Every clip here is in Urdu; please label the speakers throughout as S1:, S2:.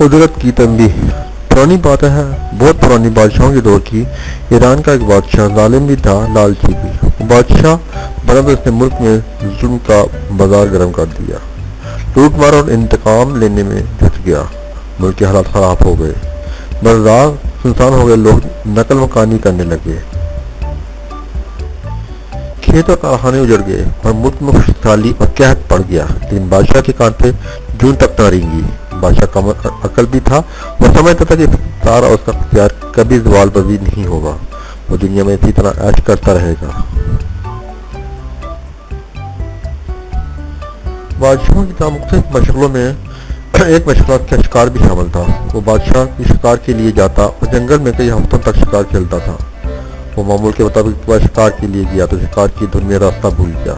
S1: قدرت کی تنبیہ۔ پرانی بات ہے، بہت پرانی بادشاہوں کے دور کی۔ ایران کا ایک بادشاہ ظالم بھی تھا، لالچی بھی۔ وہ بادشاہ بنا تو اس نے ملک میں ظلم کا بازار گرم کر دیا، لوٹ مار اور انتقام لینے میں جھک گیا۔ ملک کے حالات خراب ہو گئے، بازار سنسان ہو گئے، لوگ نقل مکانی کرنے لگے، کھیت اور کارخانے اجڑ گئے اور ملک میں خوشحالی اور قحط پڑ گیا۔ لیکن بادشاہ کے کان پہ جون تک نہ رینگی۔ بادشاہ کا عقل بھی تھا، وہ سمجھتا تھا کہ اقتدار اور اس کا اختیار کبھی زوال پذیر نہیں ہوگا، وہ دنیا میں اسی طرح عیش کرتا رہے گا۔ بادشاہوں کی طرح مختلف مشغلوں میں ایک مشغلہ کا شکار بھی شامل تھا۔ وہ بادشاہ کی شکار کے لیے جاتا اور جنگل میں کئی ہفتوں تک شکار کھیلتا تھا۔ وہ معمول کے مطابق شکار کے لیے گیا تو شکار کی دھن میں راستہ بھول گیا۔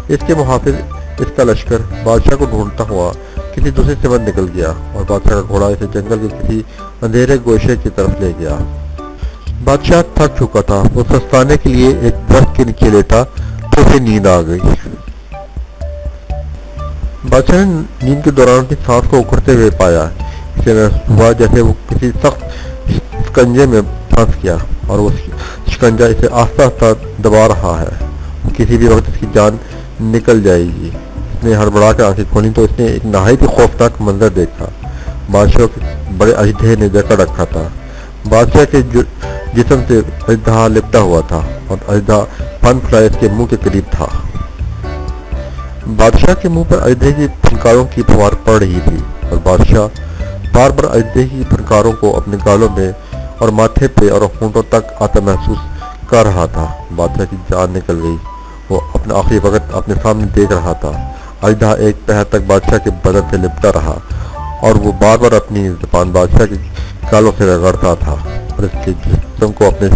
S1: اس کے محافظ، اس کا لشکر بادشاہ کو ڈھونڈتا ہوا کسی دوسری سمت نکل گیا اور بادشاہ کا گھوڑا اسے جنگل کے کسی اندھیرے گوشے کی طرف لے گیا۔ بادشاہ تھک چکا تھا، وہ سستانے کے لیے ایک درخت کے نیچے لیٹا تو اسے نیند آ گئی۔ بادشاہ نے نیند کے دوران اپنی سانس کو اکھڑتے ہوئے پایا۔ اسے محسوس ہوا جیسے وہ کسی سخت شکنجے میں پھنس گیا اور وہ شکنجہ اسے آہستہ آہستہ دبا رہا ہے، کسی بھی وقت اس کی جان نکل جائے گی۔ اس نے ہڑبڑا کر آنکھیں کھولی تو اس نے ایک نہایت ہی خوفناک منظر دیکھا۔ بادشاہ کے بڑے اژدھے نے جکڑ رکھا تھا۔ بادشاہ کے جسم سے اژدہا لپٹا ہوا تھا اور اژدہا پھن پھلائے اس کے منہ کے قریب تھا۔ بادشاہ کے منہ پر اژدہے کی پھنکاروں کی پھوار پڑ رہی تھی اور بادشاہ بار بار اژدہے کی پھنکاروں کو اپنے گالوں میں اور ماتھے پہ اور ہونٹوں تک آتا محسوس کر رہا تھا۔ بادشاہ کی جان نکل گئی، وہ اپنا آخری وقت اپنے سامنے دیکھ رہا تھا۔ اژدہا ایک پہر تک بادشاہ کے بدن سے لپٹا رہا اور وہ بار بار اپنی زبان بادشاہ کے گالوں سے رگڑتا تھا اور اس کے جسم کو اپنے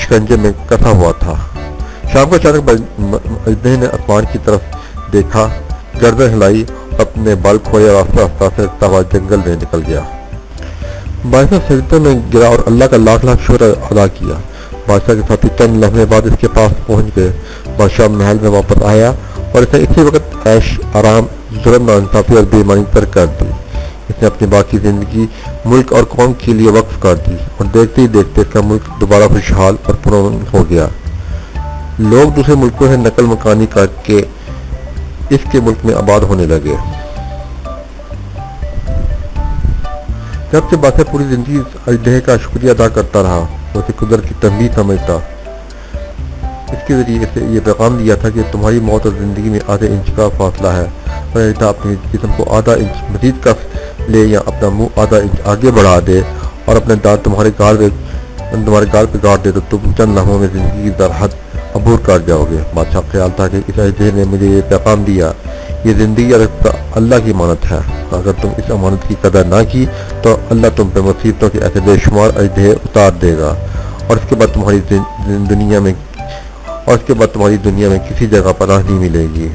S1: شکنجے میں کسا ہوا تھا۔ شام کو اچانک اژدہے نے آسمان کی طرف دیکھا، گردن ہلائی اور اپنے بال کھولے اور آہستہ آہستہ پھرتا ہوا جنگل میں نکل گیا۔ بادشاہ سجدے میں گرا اور اللہ کا لاکھ لاکھ شکر ادا کیا۔ بادشاہ کے ساتھی چند لمحے بعد اس کے پاس پہنچ گئے۔ بادشاہ محل میں واپس آیا اور اسے اسی وقت عیش آرام، ظلم، ناانصافی اور بے ایمانی ترک کر دی۔ اس نے اپنی باقی زندگی ملک اور قوم کے لیے وقف کر دی اور دیکھتے ہی دیکھتے اس کا ملک دوبارہ خوشحال اور پرامن ہو گیا۔ لوگ دوسرے ملکوں سے نقل مکانی کر کے اس کے ملک میں آباد ہونے لگے۔ جب سے بادشاہ پوری زندگی اژدہے کا شکریہ ادا کرتا رہا، وہ اسے قدرت کی تنبیہ سمجھتا۔ اس کے ذریعے سے یہ پیغام دیا تھا کہ تمہاری موت اور زندگی میں آدھے انچ کا فاصلہ ہے، اور اژدہا اپنے جسم کو آدھا انچ مزید کس لے یا اپنا منہ آدھا انچ آگے بڑھا دے اور اپنے دانت تمہارے گال پہ گاڑ دے تو تم چند لمحوں میں زندگی کی درحد عبور کر جاؤ گے۔ بادشاہ کا خیال تھا کہ اس اژدہے نے مجھے یہ پیغام دیا، یہ زندگی اللہ کی امانت ہے، اگر تم اس امانت کی قدر نہ کی تو اللہ تم پہ مصیبتوں کے ایسے بے شمار اژدہے اتار دے گا اور اس کے بعد تمہاری دنیا میں کسی جگہ پناہ نہیں ملے گی۔